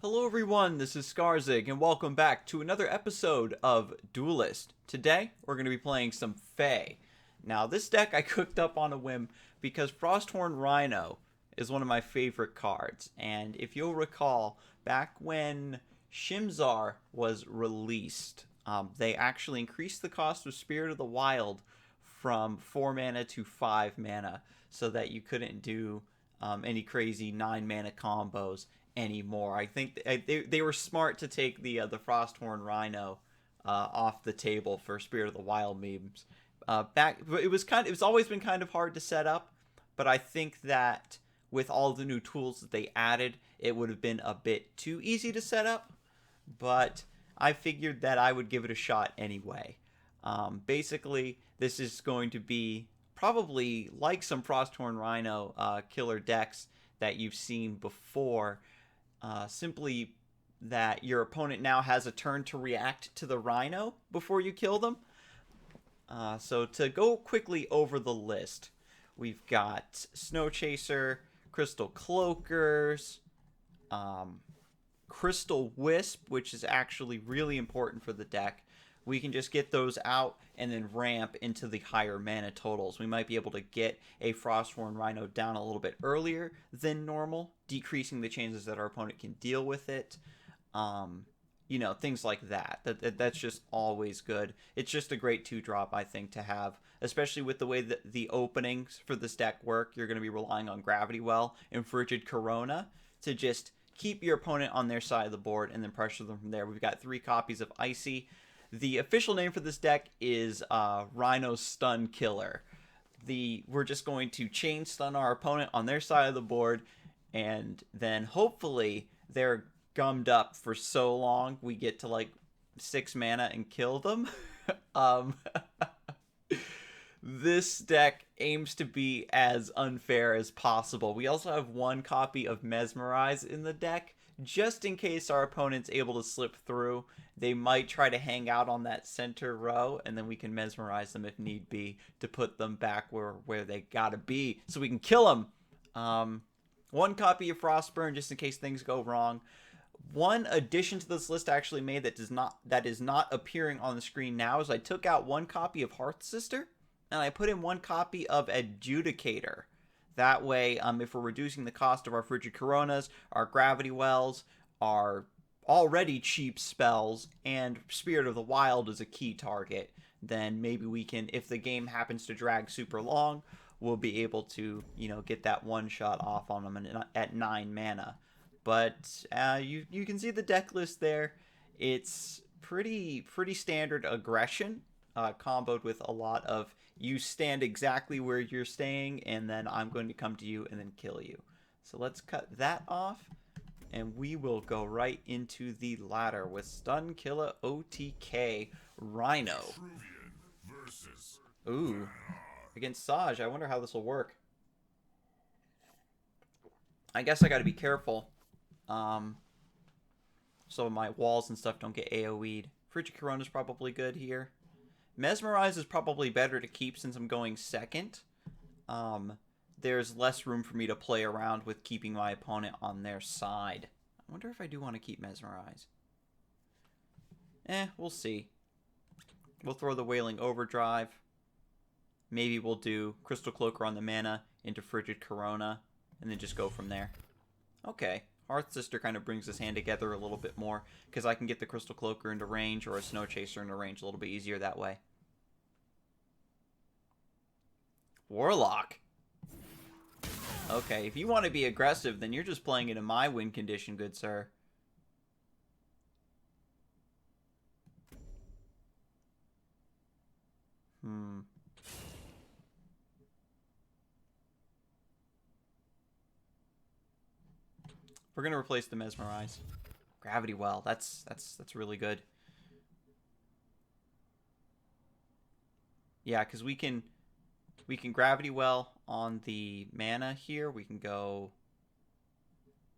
Hello everyone, this is Scarzig, and welcome back to another episode of Duelyst. Today, we're going to be playing some Faie. Now, this deck I cooked up on a whim because Frosthorn Rhino is one of my favorite cards. And if you'll recall, back when Shim'Zar was released, they actually increased the cost of Spirit of the Wild from 4 mana to 5 mana so that you couldn't do any crazy 9 mana combos anymore. I think they were smart to take the Frosthorn Rhino off the table for Spirit of the Wild memes. It was always been kind of hard to set up, but I think that with all the new tools that they added, it would have been a bit too easy to set up. But I figured that I would give it a shot anyway. Basically, this is going to be probably like some Frosthorn Rhino killer decks that you've seen before. Simply that your opponent now has a turn to react to the Rhino before you kill them. So to go quickly over the list, we've got Snow Chaser, Crystal Cloakers, Crystal Wisp, which is actually really important for the deck. We can just get those out and then ramp into the higher mana totals. We might be able to get a Frosthorn Rhino down a little bit earlier than normal, decreasing the chances that our opponent can deal with it. Things like that. That's just always good. It's just a great 2-drop, I think, to have, especially with the way that the openings for this deck work. You're going to be relying on Gravity Well and Frigid Corona to just keep your opponent on their side of the board and then pressure them from there. We've got 3 copies of Icy. The official name for this deck is Rhino Stun Killer. We're just going to chain stun our opponent on their side of the board, and then hopefully they're gummed up for so long we get to like 6 mana and kill them. This deck aims to be as unfair as possible. We also have 1 copy of Mesmerize in the deck, just in case our opponent's able to slip through. They might try to hang out on that center row, and then we can Mesmerize them if need be to put them back where they gotta be so we can kill them. 1 copy of Frostburn just in case things go wrong. One addition to this list I actually made that is not appearing on the screen now is I took out 1 copy of Hearth Sister and I put in 1 copy of Adjudicator. That way, if we're reducing the cost of our Frigid Coronas, our Gravity Wells, our already cheap spells, and Spirit of the Wild is a key target, then maybe we can, if the game happens to drag super long, we'll be able to, get that 1 shot off on them at 9 mana. But you can see the deck list there. It's pretty standard aggression, comboed with a lot of you stand exactly where you're staying, and then I'm going to come to you and then kill you. So let's cut that off, and we will go right into the ladder with Stun Killa OTK Rhino. Ooh, against Saj. I wonder how this will work. I guess I got to be careful. So my walls and stuff don't get AoE'd. Frigid Corona's probably good here. Mesmerize is probably better to keep since I'm going second. There's less room for me to play around with keeping my opponent on their side. I wonder if I do want to keep Mesmerize. We'll see. We'll throw the Wailing Overdrive. Maybe we'll do Crystal Cloaker on the mana into Frigid Corona, and then just go from there. Okay. Hearth Sister kind of brings this hand together a little bit more, because I can get the Crystal Cloaker into range or a Snow Chaser into range a little bit easier that way. Warlock. Okay, if you want to be aggressive, then you're just playing it in my win condition, good sir. We're gonna replace the Mesmerize. Gravity Well. That's really good. Yeah, because we can Gravity Well on the mana here. We can go.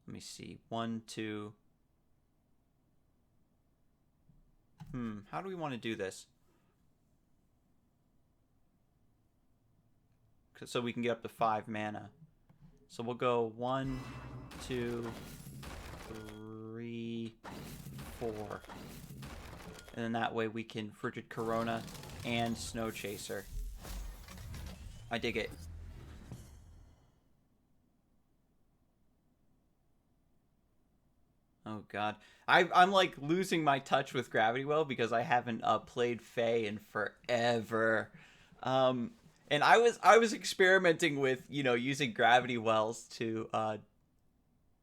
Let me see. 1, 2. How do we want to do this? So we can get up to 5 mana. So we'll go 1, 2, 3. 4. And then that way we can Frigid Corona and Snow Chaser. I dig it. Oh god. I'm like losing my touch with Gravity Well because I haven't played Faie in forever. And I was experimenting with, you know, using Gravity Wells to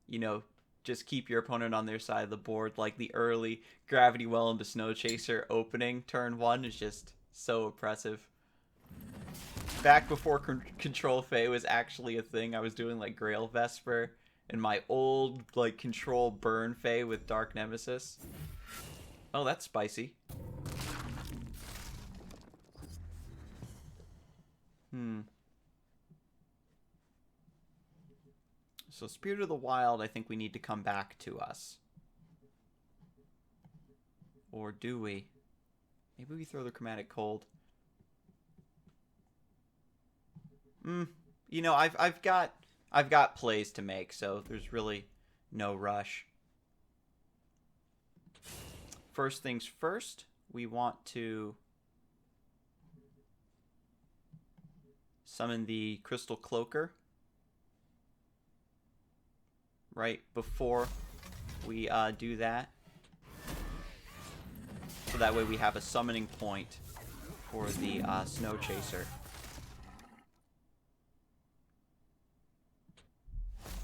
you know, just keep your opponent on their side of the board. Like the early Gravity Well into Snow Chaser opening turn 1 is just so oppressive. Back before Control Faie was actually a thing, I was doing like Grail Vesper and my old like Control Burn Faie with Dark Nemesis. Oh, that's spicy. So Spirit of the Wild, I think we need to come back to us. Or do we? Maybe we throw the Chromatic Cold. You know, I've got plays to make, so there's really no rush. First things first, we want to summon the Crystal Cloaker right before we do that. So that way we have a summoning point for the Snow Chaser.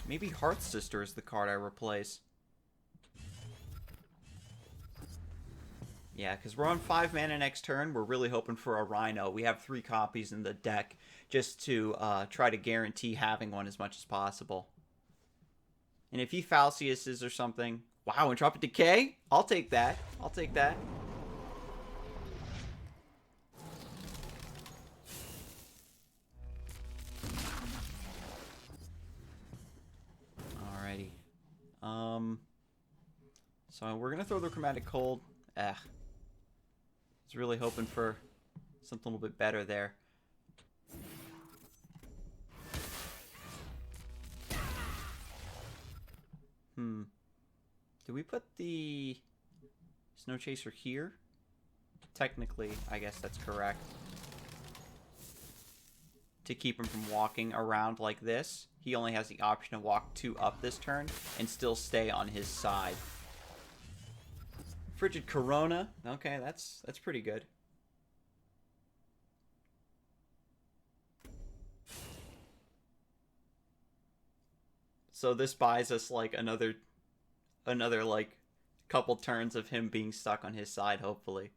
Maybe Hearth Sister is the card I replace. Yeah, because we're on 5 mana next turn. We're really hoping for a Rhino. We have 3 copies in the deck just to try to guarantee having one as much as possible. And if he Falciuses or something... Wow, Entropic Decay? I'll take that. I'll take that. Alrighty. So we're going to throw the Chromatic Cold. I was really hoping for something a little bit better there. Do we put the Snow Chaser here? Technically, I guess that's correct. To keep him from walking around like this. He only has the option to walk 2 up this turn and still stay on his side. Frigid Corona. Okay, that's pretty good. So this buys us like another like couple turns of him being stuck on his side, hopefully.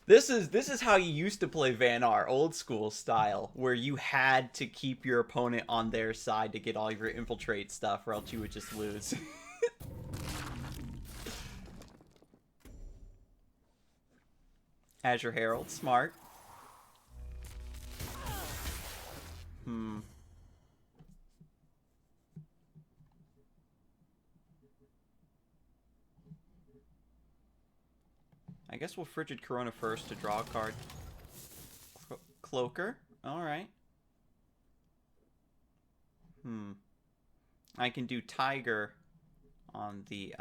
This is how you used to play Vanar, old school style, where you had to keep your opponent on their side to get all your infiltrate stuff, or else you would just lose. Azure Herald, smart. I guess we'll Frigid Corona first to draw a card. Cloaker? Alright. I can do Tiger on the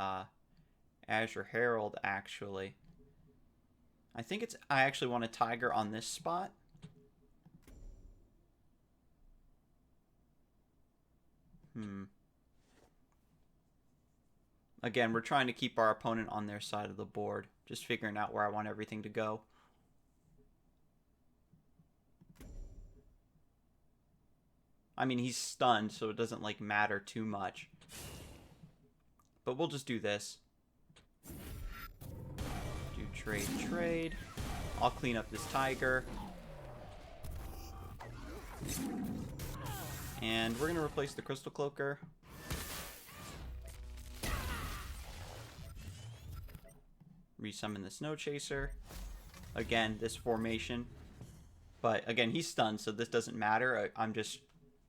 Azure Herald, actually. I think I actually want a Tiger on this spot. Again, we're trying to keep our opponent on their side of the board. Just figuring out where I want everything to go. I mean, he's stunned, so it doesn't, like, matter too much. But we'll just do this. Do trade. I'll clean up this Tiger. And we're going to replace the Crystal Cloaker. Resummon the Snow Chaser. Again, this formation. But again, he's stunned, so this doesn't matter. I'm just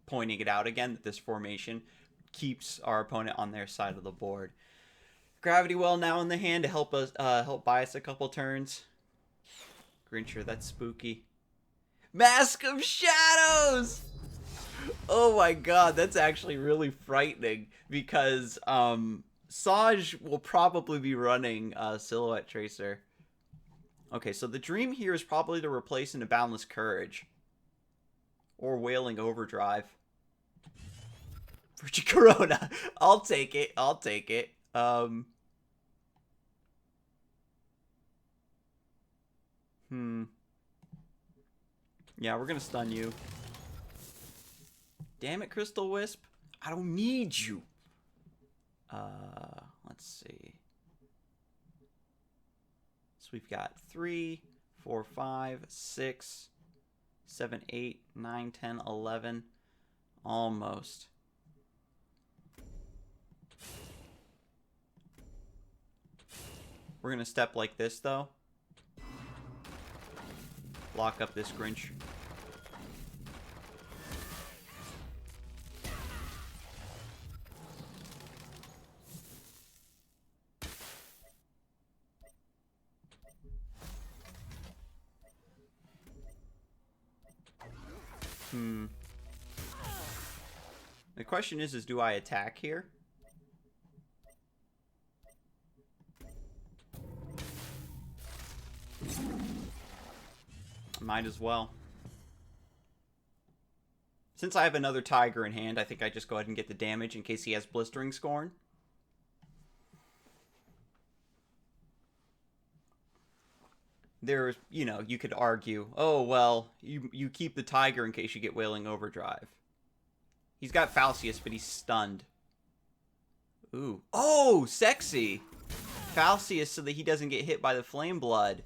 pointing it out again that this formation keeps our opponent on their side of the board. Gravity Well now in the hand to help us help buy us a couple turns. Grincher, that's spooky. Mask of Shadows! Oh my god, that's actually really frightening because Saj will probably be running Silhouette Tracer. Okay, so the dream here is probably to replace into Boundless Courage. Or Wailing Overdrive. Virgin Corona. I'll take it. I'll take it. Yeah, we're gonna stun you. Damn it, Crystal Wisp. I don't need you. Let's see. So we've got 3, 4, 5, 6, 7, 8, 9, 10, 11. Almost. We're gonna step like this, though. Lock up this Grinch. The question is do I attack here? Might as well. Since I have another Tiger in hand, I think I just go ahead and get the damage in case he has Blistering Scorn. There's, you know, you could argue, oh, well, you keep the Tiger in case you get Wailing Overdrive. He's got Falcius, but he's stunned. Ooh. Oh, sexy! Falcius so that he doesn't get hit by the Flame Blood.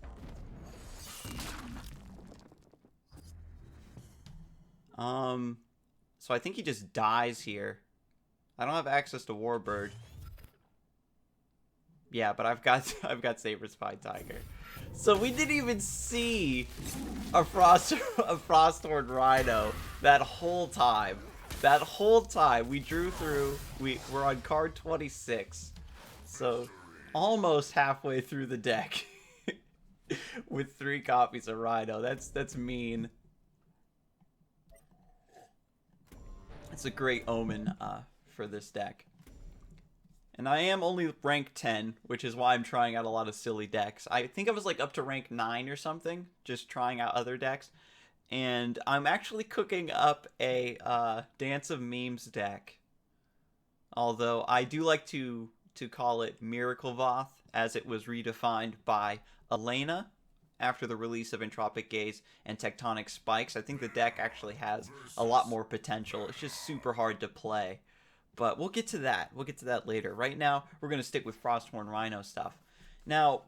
So I think he just dies here. I don't have access to Warbird. Yeah, but I've got Saber Spy Tiger. So we didn't even see a Frosthorn Rhino that whole time. That whole time we drew through. We're on card 26. So almost halfway through the deck with 3 copies of Rhino. That's mean. It's a great omen for this deck. And I am only rank 10, which is why I'm trying out a lot of silly decks. I think I was like up to rank 9 or something, just trying out other decks. And I'm actually cooking up a Dance of Memes deck. Although I do like to call it Miracle Voth, as it was redefined by Elena after the release of Entropic Gaze and Tectonic Spikes. I think the deck actually has a lot more potential. It's just super hard to play. But we'll get to that. We'll get to that later. Right now, we're going to stick with Frosthorn Rhino stuff. Now,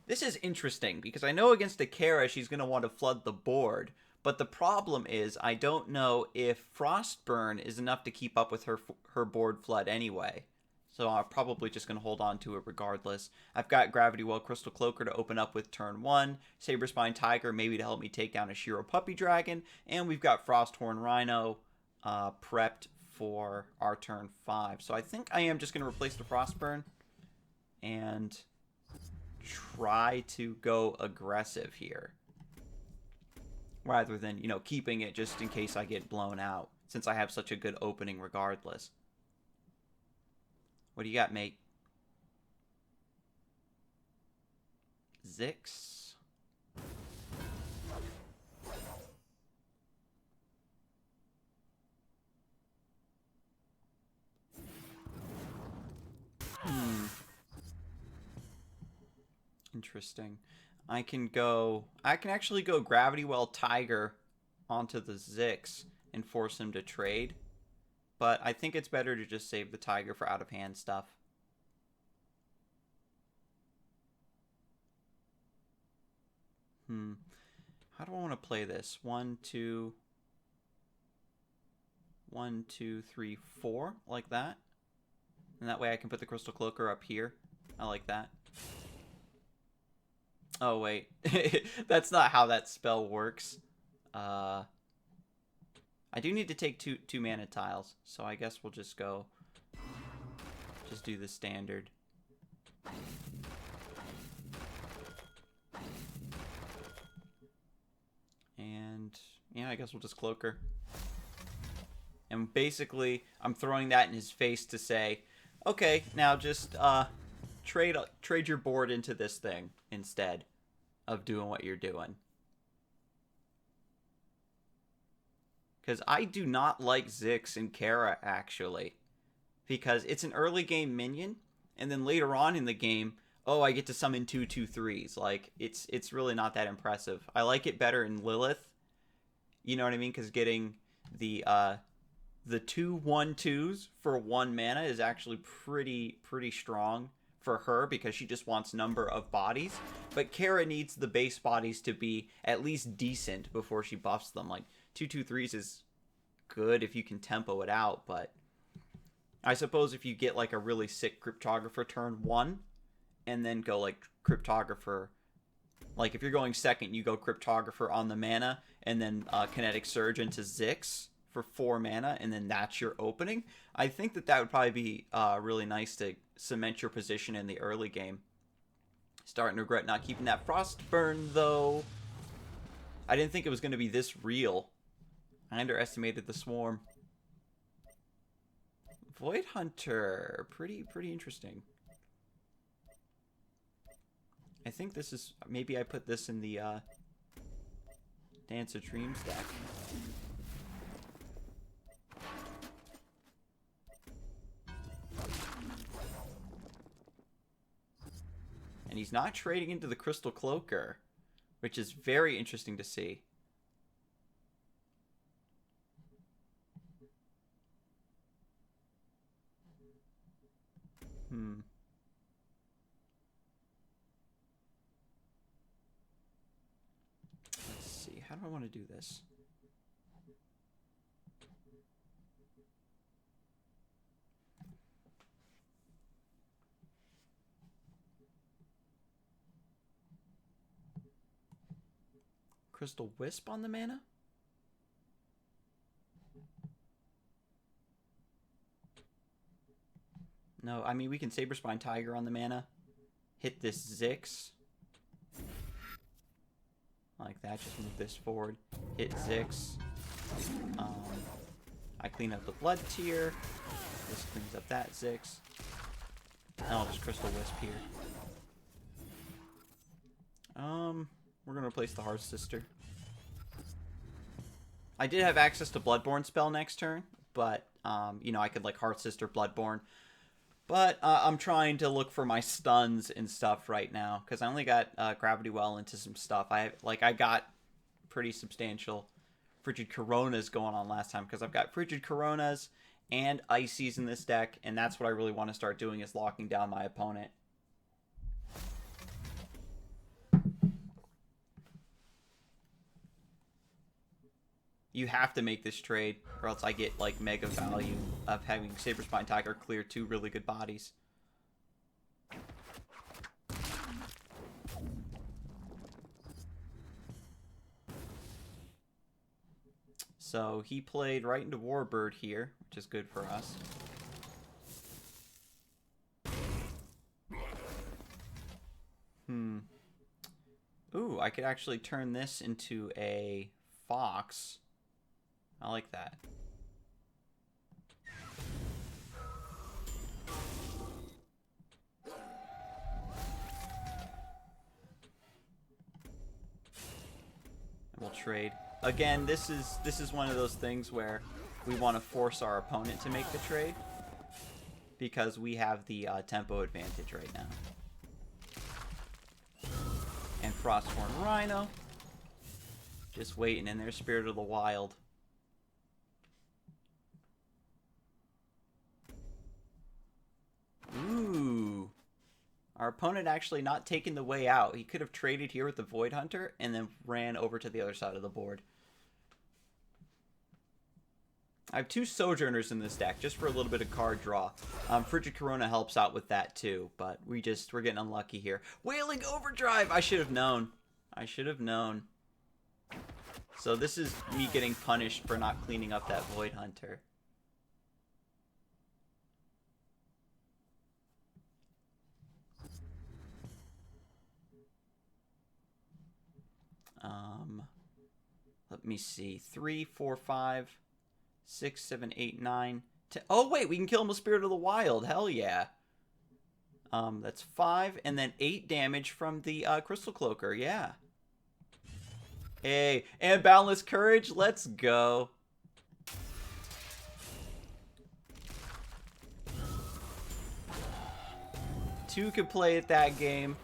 this is interesting, because I know against a Kara, she's going to want to flood the board. But the problem is, I don't know if Frostburn is enough to keep up with her board flood anyway. So I'm probably just going to hold on to it regardless. I've got Gravity Well Crystal Cloaker to open up with turn 1. Saberspine Tiger maybe to help me take down a Shiro Puppy Dragon. And we've got Frosthorn Rhino prepped for our turn 5. So I think I am just going to replace the Frostburn and try to go aggressive here. Rather than, you know, keeping it just in case I get blown out. Since I have such a good opening regardless. What do you got, mate? Zix. Interesting. I can actually go Gravity Well Tiger onto the Zix and force him to trade. But I think it's better to just save the Tiger for out-of-hand stuff. How do I want to play this? 1, 2, 3, 4, like that. And that way I can put the Crystal Cloaker up here. I like that. Oh, wait. That's not how that spell works. I do need to take two mana tiles, so I guess we'll just go... Just do the standard. And, yeah, I guess we'll just Cloaker. And basically, I'm throwing that in his face to say, Okay, now just trade your board into this thing instead of doing what you're doing. Because I do not like Zix and Kara, actually. Because it's an early game minion, and then later on in the game, oh, I get to summon 2/2/3s. Like, it's really not that impressive. I like it better in Lilith. You know what I mean? Because getting the 2/1/2s for 1 mana is actually pretty strong for her, because she just wants number of bodies. But Kara needs the base bodies to be at least decent before she buffs them. Like, 2/2/3s is good if you can tempo it out, but I suppose if you get like a really sick cryptographer turn 1 and then go like cryptographer, like if you're going second, you go cryptographer on the mana and then kinetic surge into Zix for 4 mana, and then that's your opening. I think that would probably be really nice to cement your position in the early game. Starting to regret not keeping that Frostburn, though. I didn't think it was going to be this real. I underestimated the swarm. Void Hunter, pretty interesting. I think this is, maybe I put this in the Dance of Dreams deck. And he's not trading into the Crystal Cloaker, which is very interesting to see. Let's see. How do I want to do this? Crystal Wisp on the mana? No, I mean, we can Saberspine Tiger on the mana. Hit this Zix. Like that, just move this forward. Hit Zix. I clean up the Blood Tier. This cleans up that Zix. And I'll just Crystal Wisp here. We're gonna replace the Hearth Sister. I did have access to Bloodborne spell next turn, but, you know, I could, like, Hearth Sister, Bloodborne. But I'm trying to look for my stuns and stuff right now, because I only got Gravity Well into some stuff. I got pretty substantial Frigid Coronas going on last time, because I've got Frigid Coronas and Ices in this deck, and that's what I really want to start doing, is locking down my opponent. You have to make this trade, or else I get, like, mega value of having Saberspine Tiger clear 2 really good bodies. So he played right into Warbird here, which is good for us. Ooh, I could actually turn this into a Fox. I like that. And we'll trade. Again, this is one of those things where we want to force our opponent to make the trade, because we have the tempo advantage right now. And Frostborn Rhino. Just waiting in there, Spirit of the Wild. Ooh. Our opponent actually not taking the way out. He could have traded here with the Void Hunter and then ran over to the other side of the board. I have 2 Sojourners in this deck, just for a little bit of card draw. Frigid Corona helps out with that too, but we're getting unlucky here. Wailing Overdrive! I should have known. I should have known. So this is me getting punished for not cleaning up that Void Hunter. Let me see. 3, 4, 5, 6, 7, 8, 9, Oh, wait, we can kill him with Spirit of the Wild. Hell yeah. That's 5, and then 8 damage from the Crystal Cloaker. Yeah. Hey, and Boundless Courage. Let's go. Two could play at that game.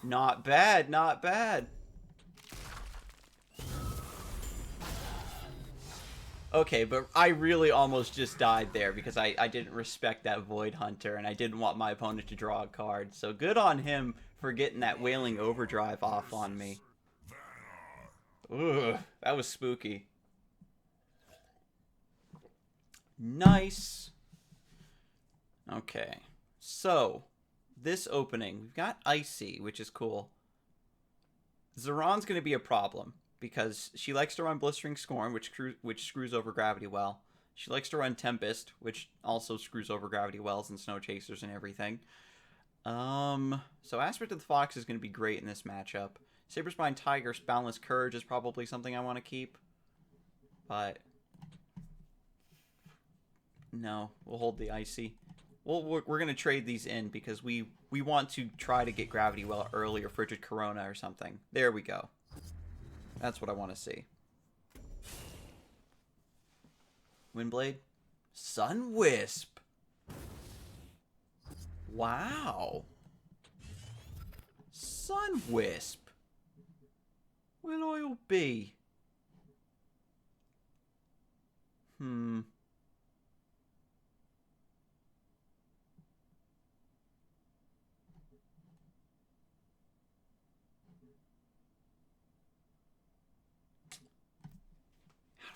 Not bad, not bad. Okay, but I really almost just died there because I didn't respect that Void Hunter and I didn't want my opponent to draw a card. So good on him for getting that Wailing Overdrive off on me. Ugh, that was spooky. Nice. Okay, so this opening, we've got Icy, which is cool. Zeron's going to be a problem because she likes to run Blistering Scorn, which screws over Gravity Well. She likes to run Tempest, which also screws over Gravity Wells and Snow Chasers and everything. So Aspect of the Fox is going to be great in this matchup. Saberspine Tiger's Boundless Courage is probably something I want to keep. But no, we'll hold the Icy. Well, we're going to trade these in because we want to try to get Gravity Well early or Frigid Corona or something. There we go. That's what I want to see. Windblade. Sunwisp. Wow. Sunwisp. Will oil be?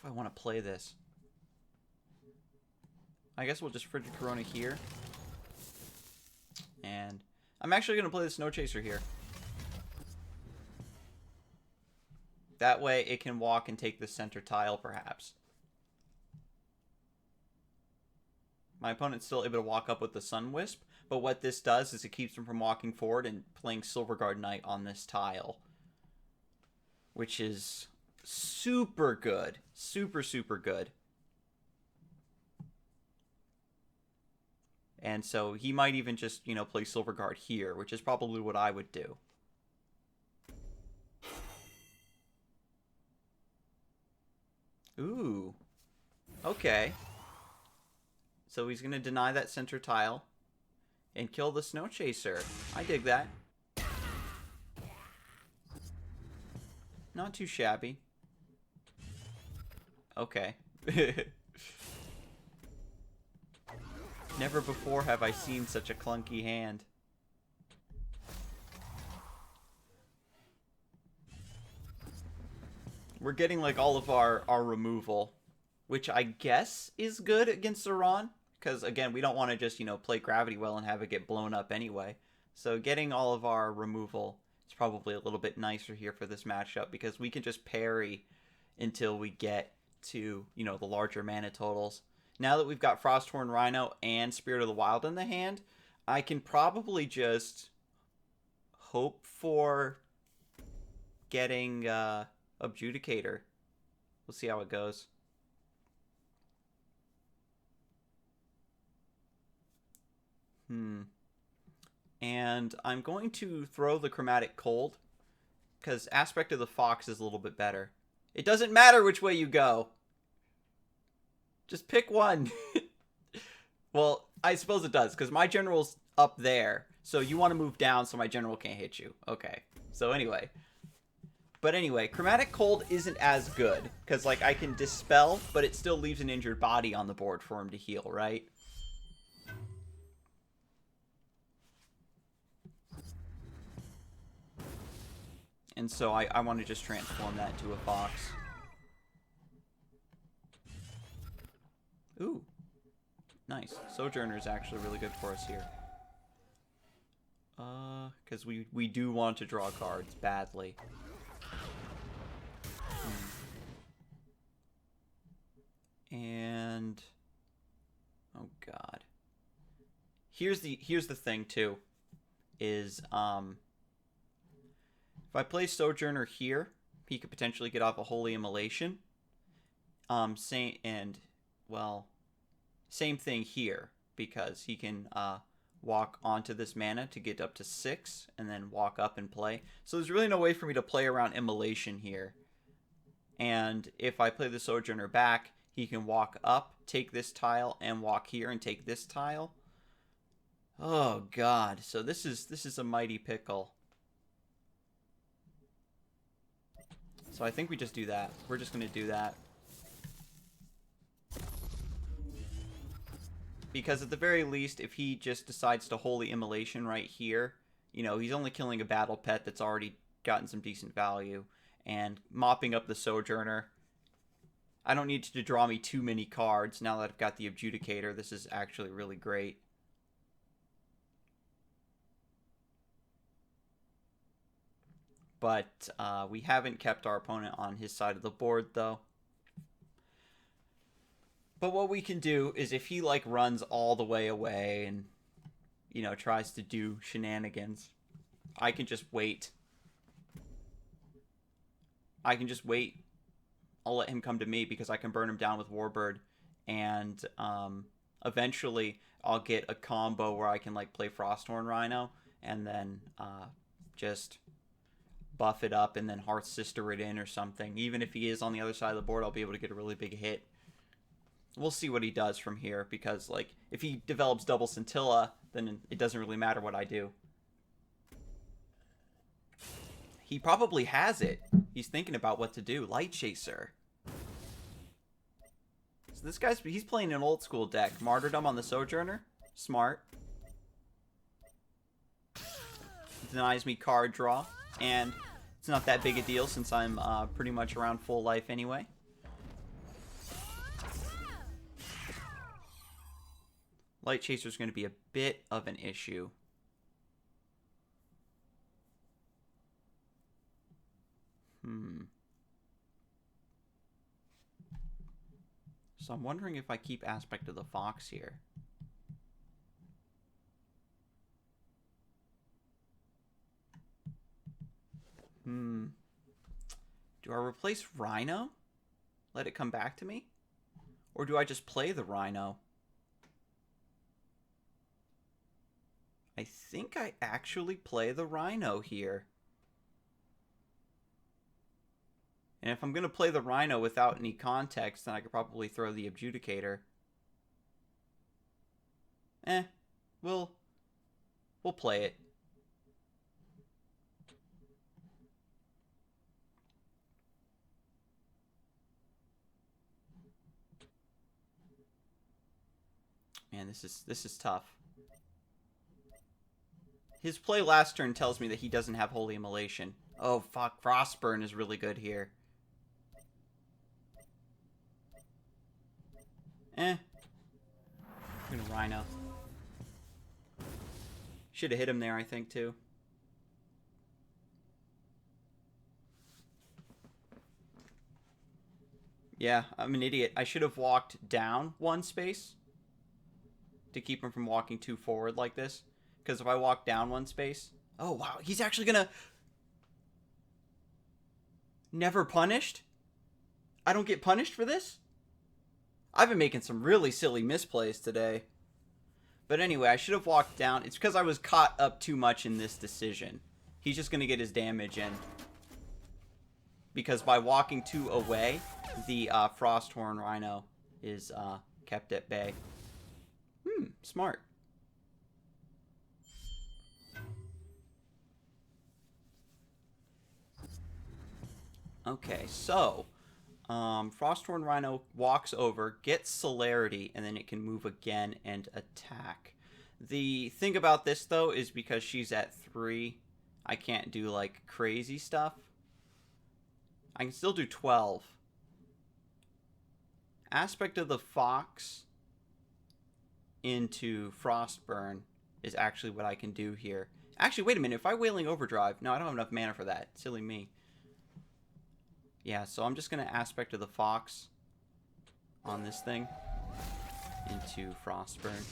How do I want to play this? I guess we'll just Frigid Corona here. And I'm actually going to play the Snow Chaser here. That way it can walk and take the center tile, perhaps. My opponent's still able to walk up with the Sunwisp, but what this does is it keeps him from walking forward and playing Silverguard Knight on this tile. Which is super good. Super, super good. And so he might even just, you know, play Silverguard here, which is probably what I would do. Ooh. Okay. So he's going to deny that center tile and kill the Snow Chaser. I dig that. Not too shabby. Okay. Never before have I seen such a clunky hand. We're getting like all of our removal, which I guess is good against Zeron. Because again, we don't want to just, you know, play Gravity Well and have it get blown up anyway. So getting all of our removal is probably a little bit nicer here for this matchup because we can just parry until we get to, you know, the larger mana totals. Now that we've got Frosthorn Rhino and Spirit of the Wild in the hand, I can probably just hope for getting Adjudicator. We'll see how it goes. And I'm going to throw the Chromatic Cold because Aspect of the Fox is a little bit better. It doesn't matter which way you go. Just pick one. Well, I suppose it does, because my general's up there. So you want to move down so my general can't hit you. Okay. So anyway. But anyway, Chromatic Cold isn't as good. Because, like, I can Dispel, but it still leaves an injured body on the board for him to heal, right? And so I want to just transform that to a Fox. Ooh. Nice. Sojourner is actually really good for us here. Because we do want to draw cards badly. And oh god. Here's the thing too. Is if I play Sojourner here, he could potentially get off a Holy Immolation. Well, same thing here, because he can walk onto this mana to get up to 6 and then walk up and play. So there's really no way for me to play around Immolation here. And if I play the Sojourner back, he can walk up, take this tile, and walk here and take this tile. Oh god, so this is a mighty pickle. So I think we just do that. We're just going to do that. Because at the very least, if he just decides to Holy Immolation right here, you know, he's only killing a battle pet that's already gotten some decent value. And mopping up the Sojourner, I don't need to draw me too many cards now that I've got the Adjudicator. This is actually really great. But we haven't kept our opponent on his side of the board, though. But what we can do is if he, like, runs all the way away and, you know, tries to do shenanigans, I can just wait. I can just wait. I'll let him come to me because I can burn him down with Warbird. And eventually I'll get a combo where I can, like, play Frosthorn Rhino and then just buff it up and then Hearth Sister it in or something. Even if he is on the other side of the board, I'll be able to get a really big hit. We'll see what he does from here, because, like, if he develops double Scintilla, then it doesn't really matter what I do. He probably has it. He's thinking about what to do. Light Chaser. So this guy's, he's playing an old school deck. Martyrdom on the Sojourner. Smart. Denies me card draw. And it's not that big a deal since I'm pretty much around full life anyway. Light Chaser is going to be a bit of an issue. So I'm wondering if I keep Aspect of the Fox here. Do I replace Rhino? Let it come back to me? Or do I just play the Rhino? I think I actually play the Rhino here. And if I'm going to play the Rhino without any context, then I could probably throw the Adjudicator. We'll play it. Man, this is tough. His play last turn tells me that he doesn't have Holy Immolation. Oh, fuck. Frostburn is really good here. I'm gonna Rhino. Should have hit him there, I think, too. Yeah, I'm an idiot. I should have walked down one space to keep him from walking too forward like this. Because if I walk down one space... Oh, wow. He's actually going to... Never punished? I don't get punished for this? I've been making some really silly misplays today. But anyway, I should have walked down. It's because I was caught up too much in this decision. He's just going to get his damage in. Because by walking too away, the Frosthorn Rhino is kept at bay. Smart. Okay, so Frosthorn Rhino walks over, gets Celerity, and then it can move again and attack. The thing about this, though, is because she's at 3, I can't do, like, crazy stuff. I can still do 12. Aspect of the Fox into Frostburn is actually what I can do here. Actually, wait a minute. If I Wailing Overdrive... No, I don't have enough mana for that. Silly me. Yeah, so I'm just going to Aspect of the Fox on this thing into Frostburn.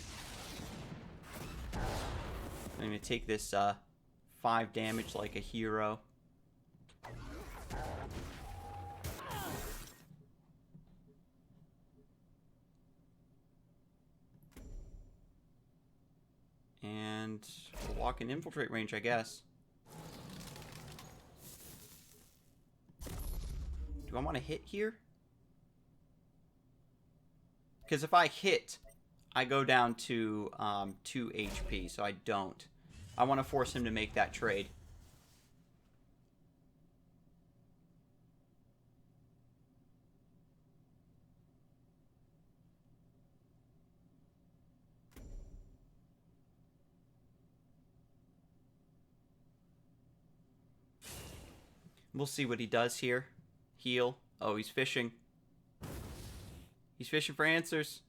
I'm going to take this 5 damage like a hero. walk in infiltrate range, I guess. Do I want to hit here? Because if I hit, I go down to 2 HP, so I don't. I want to force him to make that trade. We'll see what he does here. Heal. Oh, he's fishing. He's fishing for answers.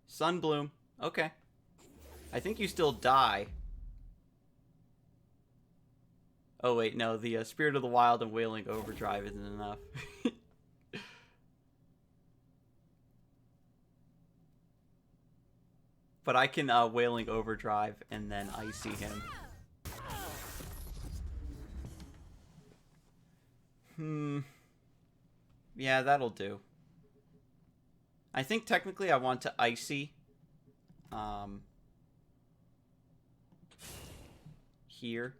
Sunbloom. Okay. I think you still die. Oh, wait, no. The Spirit of the Wild and Wailing Overdrive isn't enough. But I can Wailing Overdrive and then Icy him. Yeah, that'll do. I think technically I want to Icy. Here.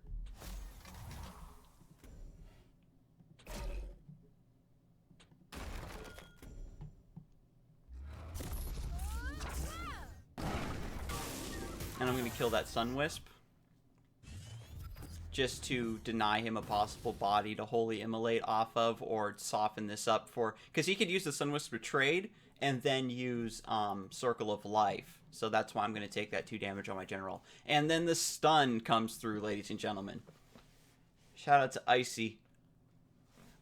And I'm going to kill that Sunwisp. Just to deny him a possible body to wholly immolate off of, or soften this up for... Because he could use the Sunwisp to trade, and then use Circle of Life. So that's why I'm going to take that 2 damage on my General. And then the stun comes through, ladies and gentlemen. Shout out to Icy.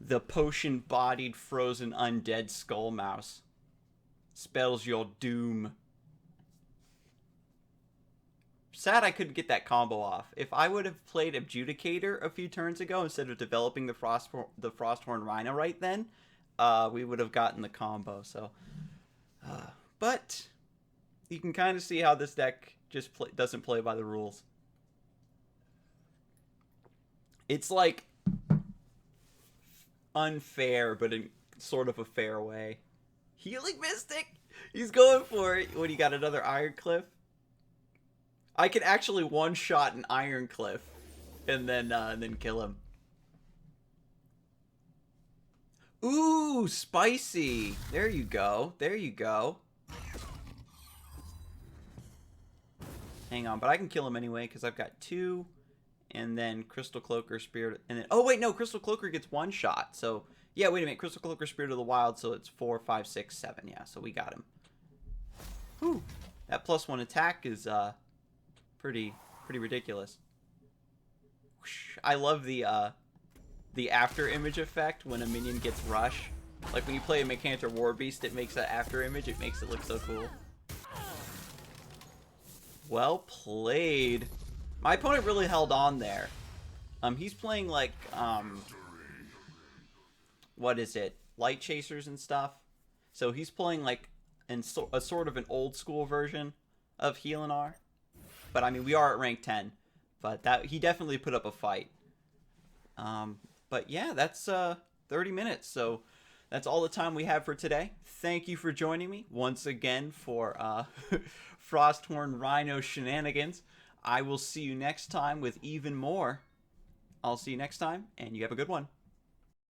The potion-bodied, frozen, undead skull mouse. Spells your doom. Sad I couldn't get that combo off. If I would have played Adjudicator a few turns ago instead of developing the Frosthorn Rhino right then, we would have gotten the combo. So, but you can kind of see how this deck just doesn't play by the rules. It's like unfair, but in sort of a fair way. Healing Mystic. He's going for it. What, you got another Iron Cliff? I can actually one-shot an Iron Cliff and then kill him. Ooh, spicy. There you go. There you go. Hang on, but I can kill him anyway because I've got 2, and then Crystal Cloaker, Spirit, and then... Oh, wait, no, Crystal Cloaker gets one shot. So, yeah, wait a minute. Crystal Cloaker, Spirit of the Wild, so it's 4, 5, 6, 7. Yeah, so we got him. Whew. That +1 attack is, pretty ridiculous. I love the after image effect when a minion gets rush. Like when you play a Mechantor Warbeast, it makes that after image. It makes it look so cool. Well played. My opponent really held on there. He's playing like what is it? Light Chasers and stuff. So he's playing like in a sort of an old school version of Helinar. But, I mean, we are at rank 10. But he definitely put up a fight. But, yeah, that's 30 minutes. So, that's all the time we have for today. Thank you for joining me once again for Frosthorn Rhino shenanigans. I will see you next time with even more. I'll see you next time, and you have a good one.